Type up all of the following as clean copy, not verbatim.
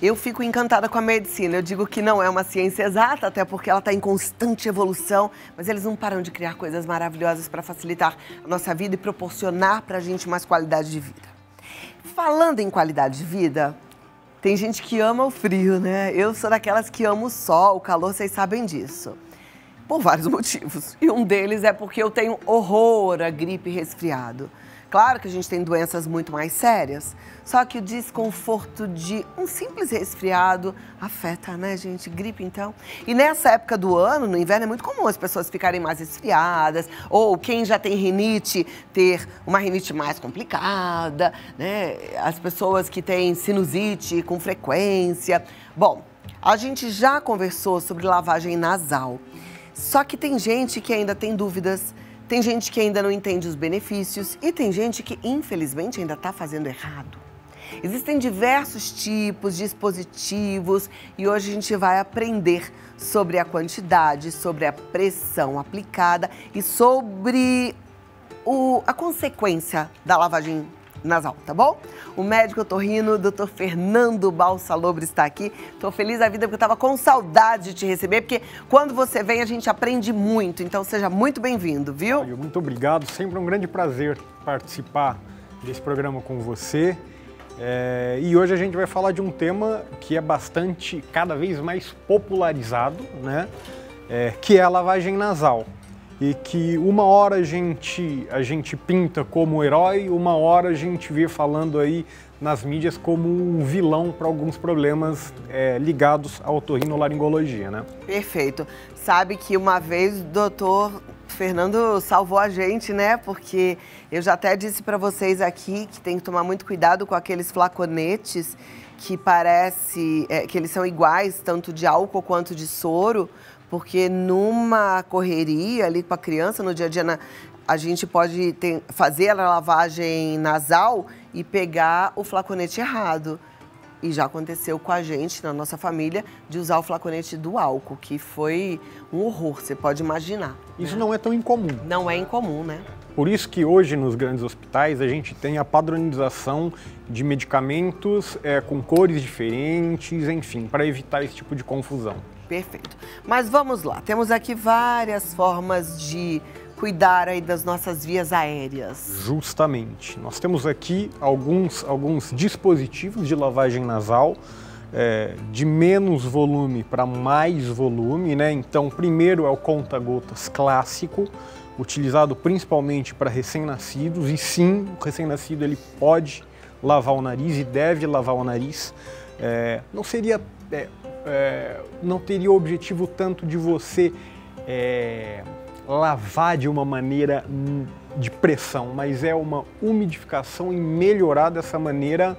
Eu fico encantada com a medicina. Eu digo que não é uma ciência exata, até porque ela está em constante evolução, mas eles não param de criar coisas maravilhosas para facilitar a nossa vida e proporcionar para a gente mais qualidade de vida. Falando em qualidade de vida, tem gente que ama o frio, né? Eu sou daquelas que amo o sol, o calor, vocês sabem disso. Por vários motivos. E um deles é porque eu tenho horror a gripe e resfriado. Claro que a gente tem doenças muito mais sérias, só que o desconforto de um simples resfriado afeta, né, gente? Gripe, então. E nessa época do ano, no inverno, é muito comum as pessoas ficarem mais resfriadas, ou quem já tem rinite, ter uma rinite mais complicada, né? As pessoas que têm sinusite com frequência. Bom, a gente já conversou sobre lavagem nasal, só que tem gente que ainda tem dúvidas. Tem gente que ainda não entende os benefícios e tem gente que, infelizmente, ainda está fazendo errado. Existem diversos tipos de dispositivos e hoje a gente vai aprender sobre a quantidade, sobre a pressão aplicada e sobre a consequência da lavagem nasal, tá bom? O médico otorrino, Dr. Fernando Balsalobre está aqui. Estou feliz da vida porque eu estava com saudade de te receber, porque quando você vem a gente aprende muito, então seja muito bem-vindo, viu? Muito obrigado, sempre um grande prazer participar desse programa com você. E hoje a gente vai falar de um tema que é bastante, cada vez mais popularizado, né? Que é a lavagem nasal. E que uma hora a gente pinta como herói, uma hora a gente vê falando aí nas mídias como um vilão para alguns problemas ligados à otorrinolaringologia, né? Perfeito. Sabe que uma vez o doutor Fernando salvou a gente, né? Porque eu já até disse para vocês aqui que tem que tomar muito cuidado com aqueles flaconetes que parece que eles são iguais, tanto de álcool quanto de soro, porque numa correria ali com a criança, no dia a dia, a gente pode fazer a lavagem nasal e pegar o flaconete errado. E já aconteceu com a gente, na nossa família, de usar o flaconete do álcool, que foi um horror, você pode imaginar. Isso não é tão incomum. Não é incomum, né? Por isso que hoje nos grandes hospitais a gente tem a padronização de medicamentos com cores diferentes, enfim, para evitar esse tipo de confusão. Perfeito. Mas vamos lá, temos aqui várias formas de cuidar aí das nossas vias aéreas. Justamente. Nós temos aqui alguns dispositivos de lavagem nasal, de menos volume para mais volume, né? Então, primeiro é o conta-gotas clássico, utilizado principalmente para recém-nascidos, e sim, o recém-nascido ele pode lavar o nariz e deve lavar o nariz. Não teria o objetivo tanto de você lavar de uma maneira de pressão, mas é uma umidificação e melhorar dessa maneira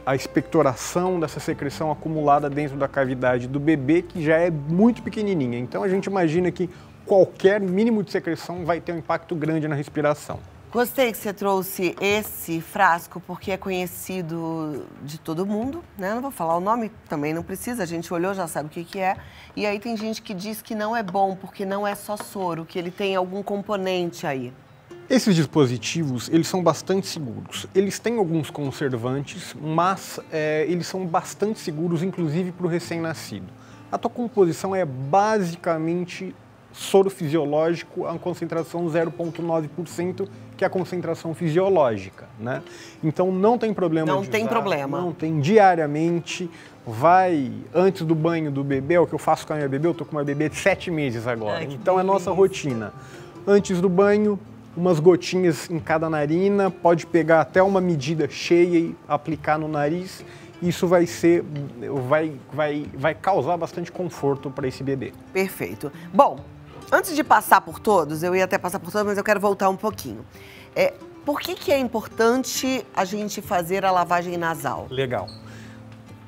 a expectoração dessa secreção acumulada dentro da cavidade do bebê, que já é muito pequenininha. Então a gente imagina que qualquer mínimo de secreção vai ter um impacto grande na respiração. Gostei que você trouxe esse frasco, porque é conhecido de todo mundo, né? Não vou falar o nome, também não precisa, a gente olhou, já sabe o que é. E aí tem gente que diz que não é bom, porque não é só soro, que ele tem algum componente aí. Esses dispositivos, eles são bastante seguros. Eles têm alguns conservantes, mas eles são bastante seguros, inclusive para o recém-nascido. A tua composição é basicamente soro fisiológico a concentração 0,9%, que é a concentração fisiológica, né? Então não tem problema de usar. Não tem problema. Não tem diariamente. Vai antes do banho do bebê, é o que eu faço com a minha bebê, eu tô com uma bebê de 7 meses agora. Então é a nossa rotina. Antes do banho, umas gotinhas em cada narina, pode pegar até uma medida cheia e aplicar no nariz. Isso vai causar bastante conforto para esse bebê. Perfeito. Bom, antes de passar por todos, eu ia até passar por todos, mas eu quero voltar um pouquinho. Por que é importante a gente fazer a lavagem nasal? Legal.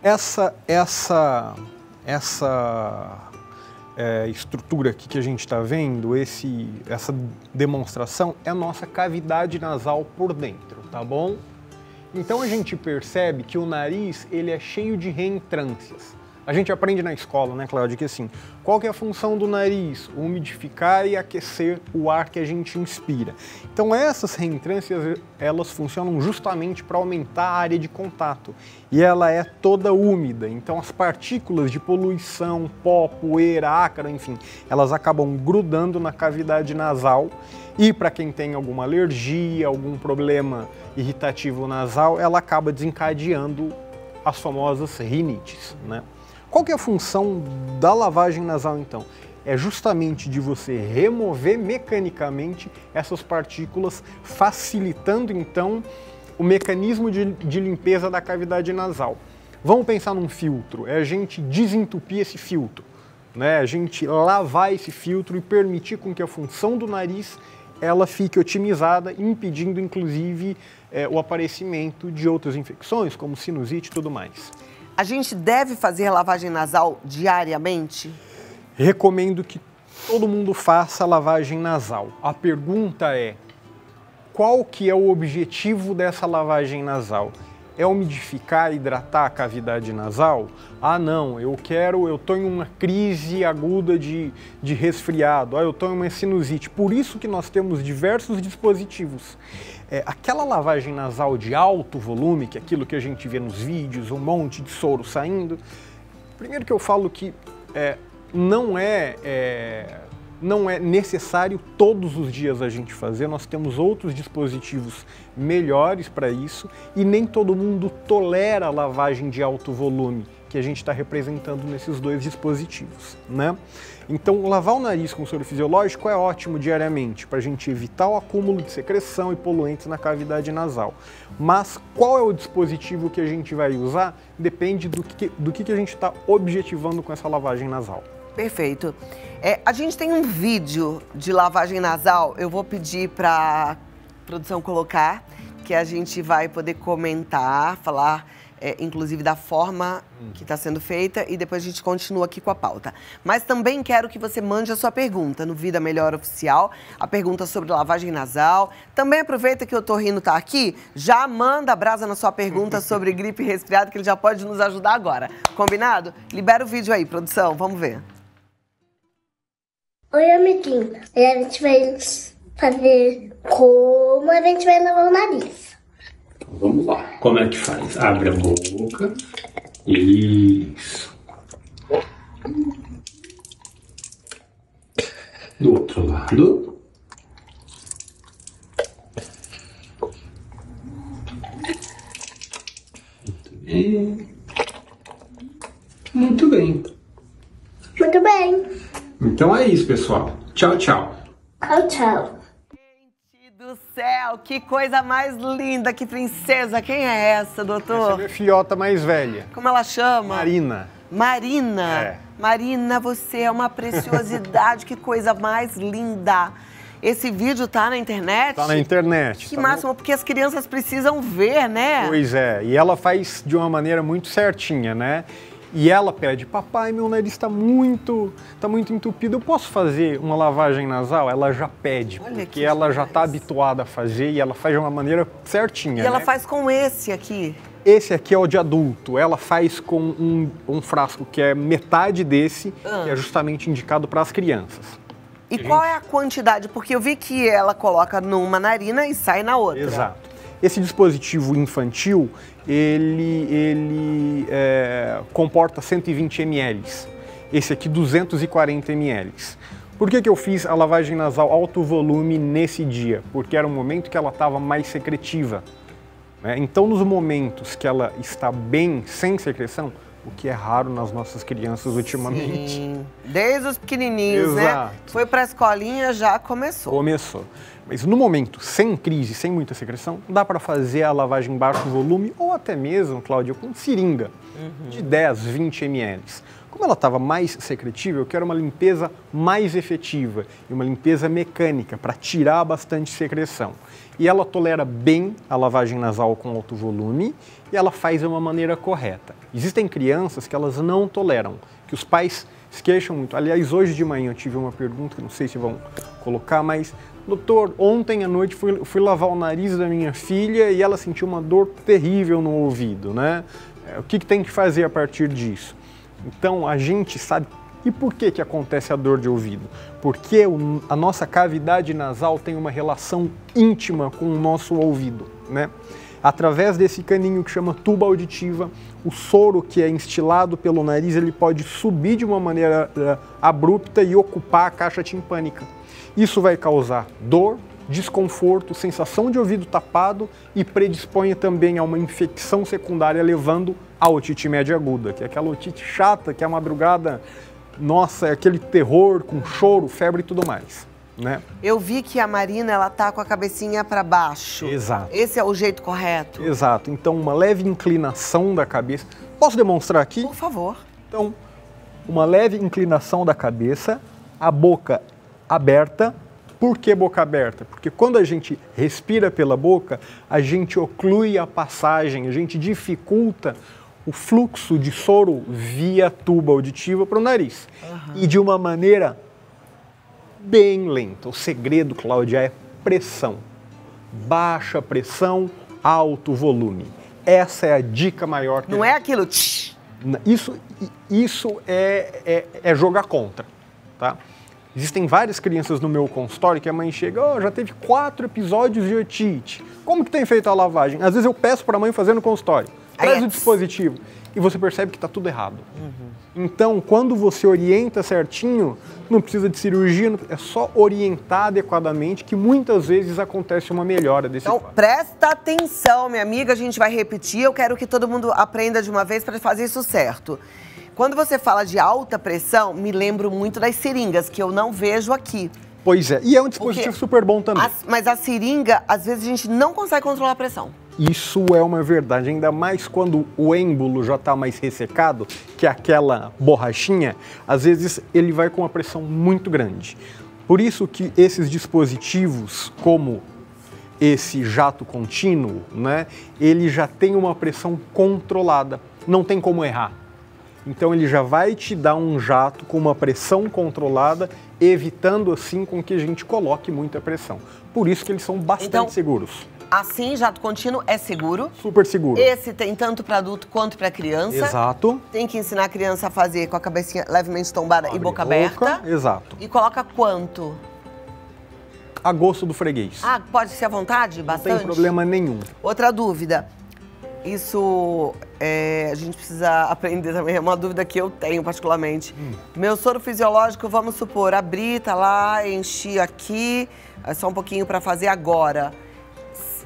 Essa estrutura aqui que a gente está vendo, essa demonstração, é a nossa cavidade nasal por dentro, tá bom? Então a gente percebe que o nariz ele é cheio de reentrâncias. A gente aprende na escola, né, Cláudia, que assim, qual que é a função do nariz? Umidificar e aquecer o ar que a gente inspira. Então essas reentrâncias, elas funcionam justamente para aumentar a área de contato. E ela é toda úmida, então as partículas de poluição, pó, poeira, ácaro, enfim, elas acabam grudando na cavidade nasal. E para quem tem alguma alergia, algum problema irritativo nasal, ela acaba desencadeando as famosas rinites, né? Qual que é a função da lavagem nasal, então? É justamente de você remover mecanicamente essas partículas, facilitando, então, o mecanismo de limpeza da cavidade nasal. Vamos pensar num filtro, é a gente desentupir esse filtro, né? A gente lavar esse filtro e permitir com que a função do nariz ela fique otimizada, impedindo, inclusive, o aparecimento de outras infecções, como sinusite e tudo mais. A gente deve fazer lavagem nasal diariamente? Recomendo que todo mundo faça lavagem nasal. A pergunta é, qual que é o objetivo dessa lavagem nasal? É umidificar, hidratar a cavidade nasal? Ah, não, eu estou em uma crise aguda de resfriado, eu estou em uma sinusite. Por isso que nós temos diversos dispositivos. Aquela lavagem nasal de alto volume, que é aquilo que a gente vê nos vídeos, um monte de soro saindo, primeiro que eu falo que não é necessário todos os dias a gente fazer, nós temos outros dispositivos melhores para isso e nem todo mundo tolera a lavagem de alto volume que a gente está representando nesses dois dispositivos, né? Então, lavar o nariz com soro fisiológico é ótimo diariamente para a gente evitar o acúmulo de secreção e poluentes na cavidade nasal. Mas qual é o dispositivo que a gente vai usar depende do que a gente está objetivando com essa lavagem nasal. Perfeito. A gente tem um vídeo de lavagem nasal, eu vou pedir para a produção colocar, que a gente vai poder comentar, falar, inclusive da forma que está sendo feita e depois a gente continua aqui com a pauta. Mas também quero que você mande a sua pergunta no Vida Melhor Oficial, a pergunta sobre lavagem nasal. Também aproveita que o Torrino está aqui, já manda brasa na sua pergunta sobre gripe e resfriado, que ele já pode nos ajudar agora. Combinado? Libera o vídeo aí, produção, vamos ver. Oi, amiguinho. E a gente vai fazer como a gente vai lavar o nariz. Vamos lá. Como é que faz? Abre a boca. Isso. Do outro lado. Muito bem. Muito bem. Muito bem. Então é isso, pessoal. Tchau, tchau. Tchau, tchau. Gente do céu, que coisa mais linda, que princesa. Quem é essa, doutor? Essa é a minha filhota mais velha. Como ela chama? Marina. Marina. Marina, você é uma preciosidade, que coisa mais linda. Esse vídeo tá na internet? Tá na internet. Que máximo, porque as crianças precisam ver, né? Pois é, e ela faz de uma maneira muito certinha, né? E ela pede, papai, meu nariz está muito entupido, eu posso fazer uma lavagem nasal? Ela já pede, porque ela já está habituada a fazer e ela faz de uma maneira certinha, E ela né? faz com esse aqui? Esse aqui é o de adulto, ela faz com um frasco que é metade desse, que é justamente indicado para as crianças. E qual é a quantidade? Porque eu vi que ela coloca numa narina e sai na outra. Exato. Esse dispositivo infantil, ele comporta 120 ml. Esse aqui, 240 ml. Por que eu fiz a lavagem nasal alto volume nesse dia? Porque era um momento que ela estava mais secretiva, né? Então, nos momentos que ela está bem, sem secreção, o que é raro nas nossas crianças ultimamente. Sim. Desde os pequenininhos, Exato. né? Foi para a escolinha, já começou. Começou. Mas no momento, sem crise, sem muita secreção, dá para fazer a lavagem baixo volume ou até mesmo, Cláudia, com seringa de 10, 20 ml. Como ela estava mais secretiva, eu quero uma limpeza mais efetiva e uma limpeza mecânica para tirar bastante secreção. E ela tolera bem a lavagem nasal com alto volume e ela faz de uma maneira correta. Existem crianças que elas não toleram, que os pais se queixam muito. Aliás, hoje de manhã eu tive uma pergunta, que não sei se vão colocar, mas doutor, ontem à noite fui lavar o nariz da minha filha e ela sentiu uma dor terrível no ouvido, né? O que tem que fazer a partir disso? Então a gente sabe. E por que acontece a dor de ouvido? Porque a nossa cavidade nasal tem uma relação íntima com o nosso ouvido, né? Através desse caninho que chama tuba auditiva, o soro que é instilado pelo nariz, ele pode subir de uma maneira abrupta e ocupar a caixa timpânica. Isso vai causar dor, desconforto, sensação de ouvido tapado e predispõe também a uma infecção secundária, levando à otite média aguda, que é aquela otite chata, que é a madrugada, nossa, é aquele terror com choro, febre e tudo mais, né? Eu vi que a Marina, ela tá com a cabecinha para baixo. Exato. Esse é o jeito correto? Exato. Então, uma leve inclinação da cabeça. Posso demonstrar aqui? Por favor. Então, uma leve inclinação da cabeça, a boca aberta. Por que boca aberta? Porque quando a gente respira pela boca, a gente oclui a passagem, a gente dificulta o fluxo de soro via tuba auditiva para o nariz. E de uma maneira bem lenta. O segredo, Cláudia, é pressão. Baixa pressão, alto volume. Essa é a dica maior. Não é aquilo... Isso é jogar contra, tá? Existem várias crianças no meu consultório que a mãe chega, já teve 4 episódios de otite. Como que tem feito a lavagem? Às vezes eu peço para a mãe fazer no consultório. Traz o dispositivo e você percebe que está tudo errado. Então, quando você orienta certinho, não precisa de cirurgia, é só orientar adequadamente que muitas vezes acontece uma melhora desse quadro. Então, presta atenção, minha amiga, a gente vai repetir, eu quero que todo mundo aprenda de uma vez para fazer isso certo. Quando você fala de alta pressão, me lembro muito das seringas, que eu não vejo aqui. Pois é, e é um dispositivo super bom também. Mas a seringa, às vezes a gente não consegue controlar a pressão. Isso é uma verdade, ainda mais quando o êmbolo já está mais ressecado, que é aquela borrachinha, às vezes ele vai com uma pressão muito grande. Por isso que esses dispositivos, como esse jato contínuo, né, ele já tem uma pressão controlada, não tem como errar. Então ele já vai te dar um jato com uma pressão controlada, evitando assim com que a gente coloque muita pressão. Por isso que eles são bastante seguros. Assim, jato contínuo é seguro. Super seguro. Esse tem tanto para adulto quanto para criança. Exato. Tem que ensinar a criança a fazer com a cabecinha levemente tombada e boca aberta. Exato. E coloca quanto? A gosto do freguês. Ah, pode ser à vontade? Bastante? Não tem problema nenhum. Outra dúvida. Isso a gente precisa aprender também, é uma dúvida que eu tenho particularmente. Meu soro fisiológico, vamos supor, abri, tá lá, enchi aqui, é só um pouquinho para fazer agora.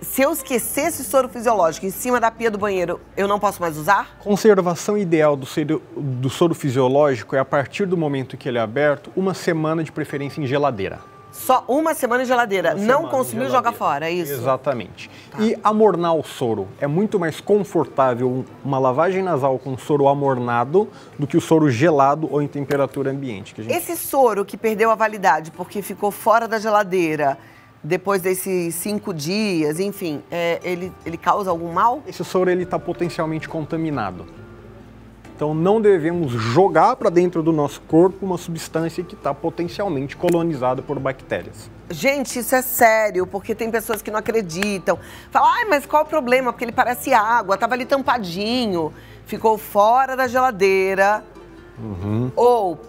Se eu esquecer esse soro fisiológico em cima da pia do banheiro, eu não posso mais usar? Conservação ideal do soro fisiológico é a partir do momento que ele é aberto, 1 semana de preferência em geladeira. Só 1 semana em geladeira. Não consumiu, joga fora, é isso? Exatamente. Tá. E amornar o soro. É muito mais confortável uma lavagem nasal com soro amornado do que o soro gelado ou em temperatura ambiente. Esse soro que perdeu a validade porque ficou fora da geladeira, depois desses 5 dias, enfim, ele causa algum mal? Esse soro está potencialmente contaminado. Então não devemos jogar para dentro do nosso corpo uma substância que está potencialmente colonizada por bactérias. Gente, isso é sério, porque tem pessoas que não acreditam. Falam, mas qual o problema? Porque ele parece água, estava ali tampadinho, ficou fora da geladeira. Ou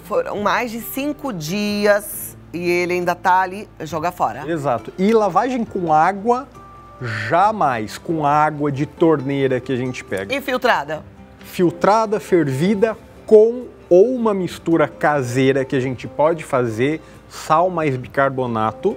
foram mais de 5 dias e ele ainda está ali, joga fora. Exato. E lavagem com água, jamais com água de torneira que a gente pega. E filtrada? Filtrada, fervida, com ou uma mistura caseira que a gente pode fazer, sal mais bicarbonato.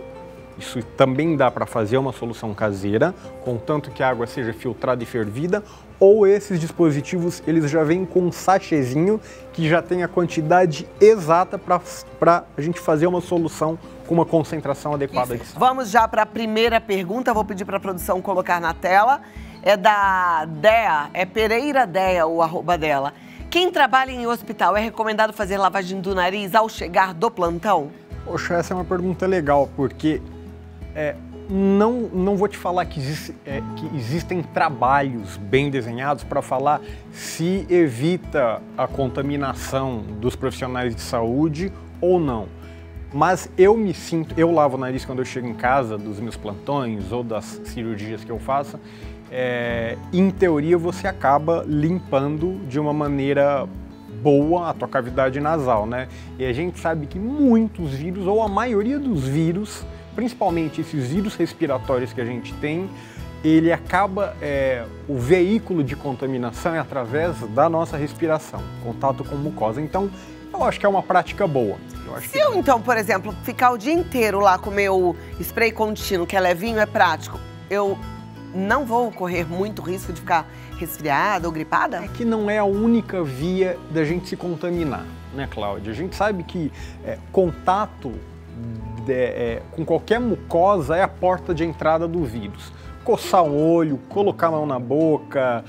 Isso também dá para fazer uma solução caseira, contanto que a água seja filtrada e fervida. Ou esses dispositivos, eles já vêm com um sachêzinho que já tem a quantidade exata para a gente fazer uma solução com uma concentração adequada de sal. Vamos já para a primeira pergunta, vou pedir para a produção colocar na tela. É da Dea, é Pereira Dea, o arroba dela. Quem trabalha em hospital é recomendado fazer lavagem do nariz ao chegar do plantão? Poxa, essa é uma pergunta legal, porque não vou te falar que existem trabalhos bem desenhados para falar se evita a contaminação dos profissionais de saúde ou não. Mas eu lavo o nariz quando eu chego em casa dos meus plantões ou das cirurgias que eu faço. Em teoria, você acaba limpando de uma maneira boa a tua cavidade nasal, né? E a gente sabe que muitos vírus, ou a maioria dos vírus, principalmente esses vírus respiratórios que a gente tem, ele acaba, o veículo de contaminação é através da nossa respiração, contato com mucosa. Então, eu acho que é uma prática boa. Se eu, então, por exemplo, ficar o dia inteiro lá com o meu spray contínuo, que é levinho, é prático, eu não vou correr muito risco de ficar resfriada ou gripada? É que não é a única via da gente se contaminar, né, Cláudia? A gente sabe que contato com qualquer mucosa é a porta de entrada do vírus. Coçar o olho, colocar a mão na boca,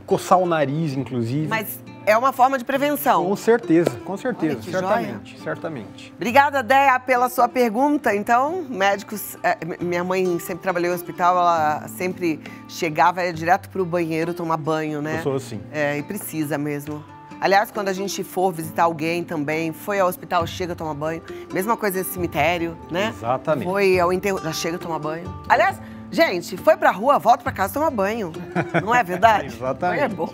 coçar o nariz, inclusive. Mas é uma forma de prevenção. Com certeza, Olha, que certamente, joia. certamente. Obrigada, Déia, pela sua pergunta. Então, médicos, minha mãe sempre trabalhou em hospital, ela sempre chegava, ia direto pro banheiro tomar banho, né? Eu sou assim. E precisa mesmo. Aliás, quando a gente for visitar alguém também, foi ao hospital, chega a tomar banho. Mesma coisa esse cemitério, né? Exatamente. Foi ao enterro, já chega a tomar banho. Aliás, gente, foi pra rua, volta pra casa tomar banho. Não é verdade? Exatamente. É bom.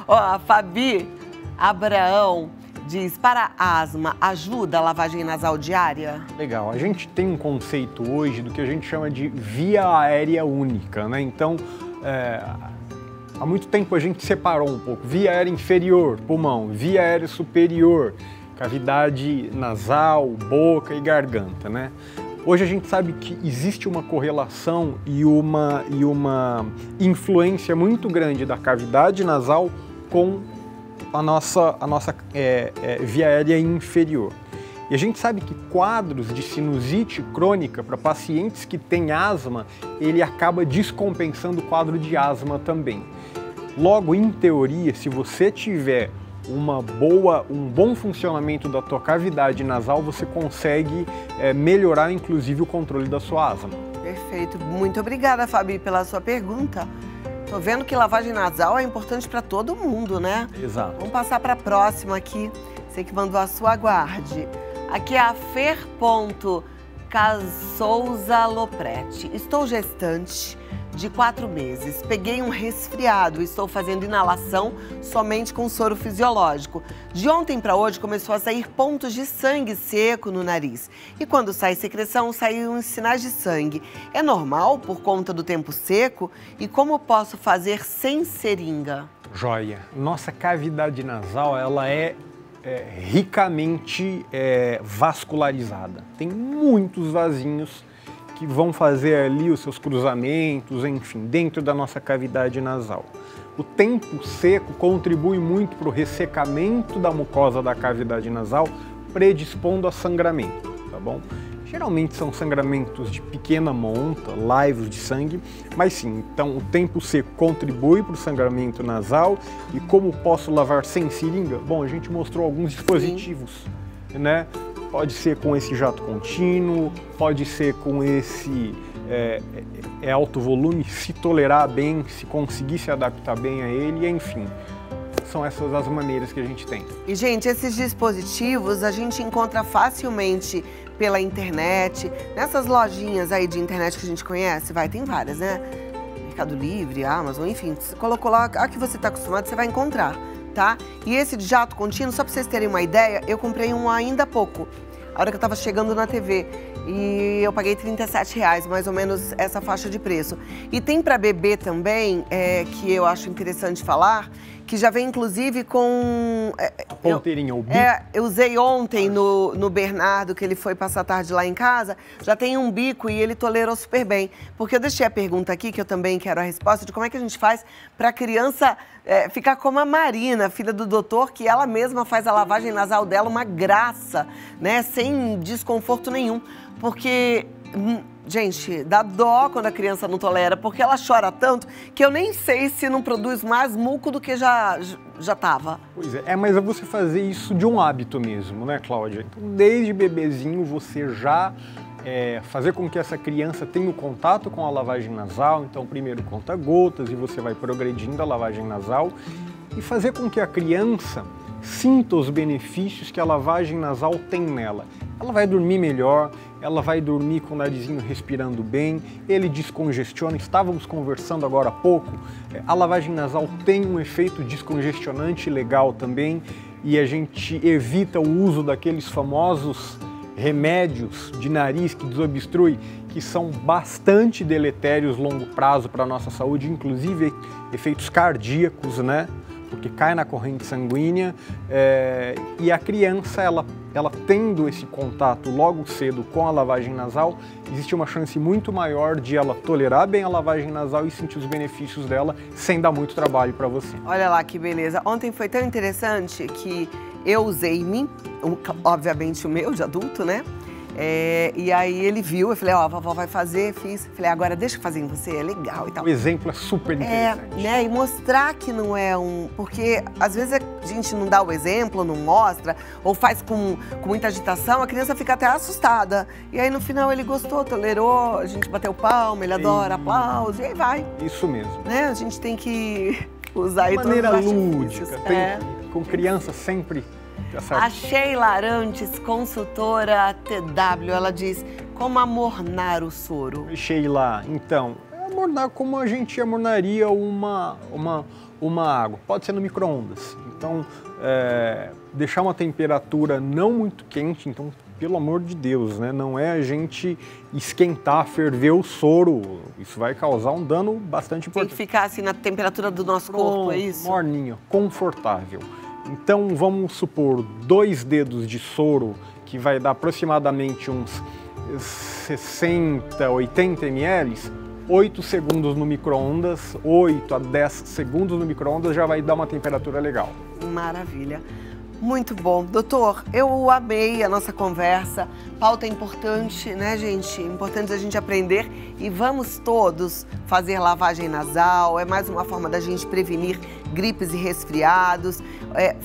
Ó, a Fabi Abraão diz, para asma, ajuda a lavagem nasal diária? Legal. A gente tem um conceito hoje do que a gente chama de via aérea única, né? Então, há muito tempo a gente separou um pouco. Via aérea inferior, pulmão. Via aérea superior, cavidade nasal, boca e garganta, né? Hoje a gente sabe que existe uma correlação e uma influência muito grande da cavidade nasal com a nossa via aérea inferior. E a gente sabe que quadros de sinusite crônica para pacientes que têm asma, ele acaba descompensando o quadro de asma também. Logo, em teoria, se você tiver um bom funcionamento da tua cavidade nasal, você consegue melhorar, inclusive, o controle da sua asma. Perfeito. Muito obrigada, Fabi, pela sua pergunta. Tô vendo que lavagem nasal é importante para todo mundo, né? Exato. Vamos passar para a próxima aqui. Você que mandou a sua, aguarde. Aqui é a Fer.Casouza Lopretti. Estou gestante de 4 meses. Peguei um resfriado, estou fazendo inalação somente com soro fisiológico. De ontem para hoje começou a sair pontos de sangue seco no nariz. E quando sai secreção, saem sinais de sangue. É normal por conta do tempo seco? E como posso fazer sem seringa? Joia. Nossa cavidade nasal, ela é ricamente vascularizada. Tem muitos vasinhos que vão fazer ali os seus cruzamentos, enfim, dentro da nossa cavidade nasal. O tempo seco contribui muito para o ressecamento da mucosa da cavidade nasal, predispondo a sangramento, tá bom? Geralmente são sangramentos de pequena monta, laivos de sangue, mas sim, então o tempo seco contribui para o sangramento nasal. E como posso lavar sem seringa? Bom, a gente mostrou alguns dispositivos, né? Pode ser com esse jato contínuo, pode ser com esse alto volume, se tolerar bem, se conseguir se adaptar bem a ele, enfim. São essas as maneiras que a gente tem. E, gente, esses dispositivos a gente encontra facilmente pela internet, nessas lojinhas aí de internet que a gente conhece, tem várias, né? Mercado Livre, Amazon, enfim, você colocou lá a que você está acostumado, você vai encontrar, tá? E esse de jato contínuo, só para vocês terem uma ideia, eu comprei um ainda há pouco, a hora que eu estava chegando na TV, e eu paguei R$37, mais ou menos essa faixa de preço. E tem para bebê também, que eu acho interessante falar, que já vem inclusive com... a ponteirinha, o bico. Eu usei ontem no Bernardo, que ele foi passar a tarde lá em casa, já tem um bico e ele tolerou super bem. Porque eu deixei a pergunta aqui, que eu também quero a resposta, de como é que a gente faz para a criança ficar como a Marina, filha do doutor, que ela mesma faz a lavagem nasal dela uma graça, né? Sem desconforto nenhum. Porque... gente, dá dó quando a criança não tolera, porque ela chora tanto que eu nem sei se não produz mais muco do que já tava. Pois é, mas é você fazer isso de um hábito mesmo, né, Cláudia? Então, desde bebezinho, você já fazer com que essa criança tenha o contato com a lavagem nasal. Então, primeiro conta-gotas e você vai progredindo a lavagem nasal. E fazer com que a criança sinta os benefícios que a lavagem nasal tem nela. Ela vai dormir melhor, ela vai dormir com o narizinho respirando bem, ele descongestiona, estávamos conversando agora há pouco, a lavagem nasal tem um efeito descongestionante legal também, e a gente evita o uso daqueles famosos remédios de nariz que desobstrui, que são bastante deletérios a longo prazo para a nossa saúde, inclusive efeitos cardíacos, né? Porque cai na corrente sanguínea, e a criança, ela tendo esse contato logo cedo com a lavagem nasal, existe uma chance muito maior de ela tolerar bem a lavagem nasal e sentir os benefícios dela sem dar muito trabalho para você. Olha lá que beleza. Ontem foi tão interessante que eu usei em mim, obviamente o meu de adulto, né? E aí ele viu, eu falei, ó, a vovó vai fazer, fiz. Falei, agora deixa eu fazer em você, é legal e tal. O exemplo é super interessante. Né? E mostrar que não é porque às vezes a gente não dá o exemplo, não mostra, ou faz com muita agitação, a criança fica até assustada. E aí no final ele gostou, tolerou, a gente bateu palma, ele adora aplauso, e aí vai. Isso mesmo. Né? A gente tem que usar aí de maneira todos os lúdica, com criança sempre. A Sheila Arantes, consultora TW, ela diz, como amornar o soro? Sheila, então, amornar como a gente amornaria uma água. Pode ser no micro-ondas. Então, deixar uma temperatura não muito quente, então, pelo amor de Deus, né? Não é a gente esquentar, ferver o soro. Isso vai causar um dano bastante importante. Tem que ficar assim na temperatura do nosso corpo, é isso? Morninho, confortável. Então vamos supor 2 dedos de soro, que vai dar aproximadamente uns 60, 80 ml, 8 segundos no micro-ondas, 8 a 10 segundos no micro-ondas já vai dar uma temperatura legal. Maravilha. Muito bom. Doutor, eu amei a nossa conversa. Pauta importante, né, gente? Importante a gente aprender e vamos todos fazer lavagem nasal. É mais uma forma da gente prevenir gripes e resfriados.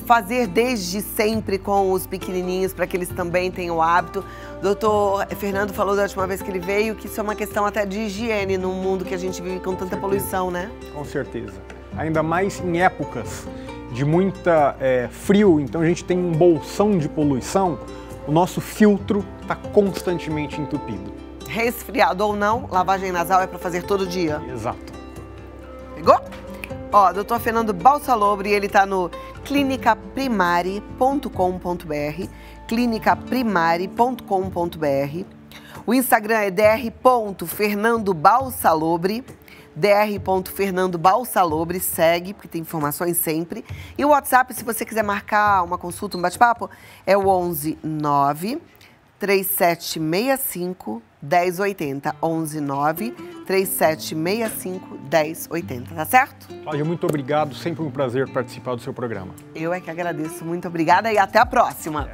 Fazer desde sempre com os pequenininhos para que eles também tenham o hábito. Doutor Fernando falou da última vez que ele veio que isso é uma questão até de higiene num mundo que a gente vive com tanta poluição, né? Com certeza. Ainda mais em épocas de muita frio, então a gente tem um bolsão de poluição, o nosso filtro está constantemente entupido. Resfriado ou não, lavagem nasal é para fazer todo dia. Exato. Pegou? Ó, Dr. Fernando Balsalobre, ele tá no clinicaprimari.com.br, clinicaprimari.com.br. O Instagram é dr.fernandobalsalobre, dr.fernandobalsalobre, segue, porque tem informações sempre. E o WhatsApp, se você quiser marcar uma consulta, um bate-papo, é o 11 9 3765 1080. 11 9 3765 1080, tá certo? Cláudia, muito obrigado, sempre um prazer participar do seu programa. Eu é que agradeço, muito obrigada e até a próxima.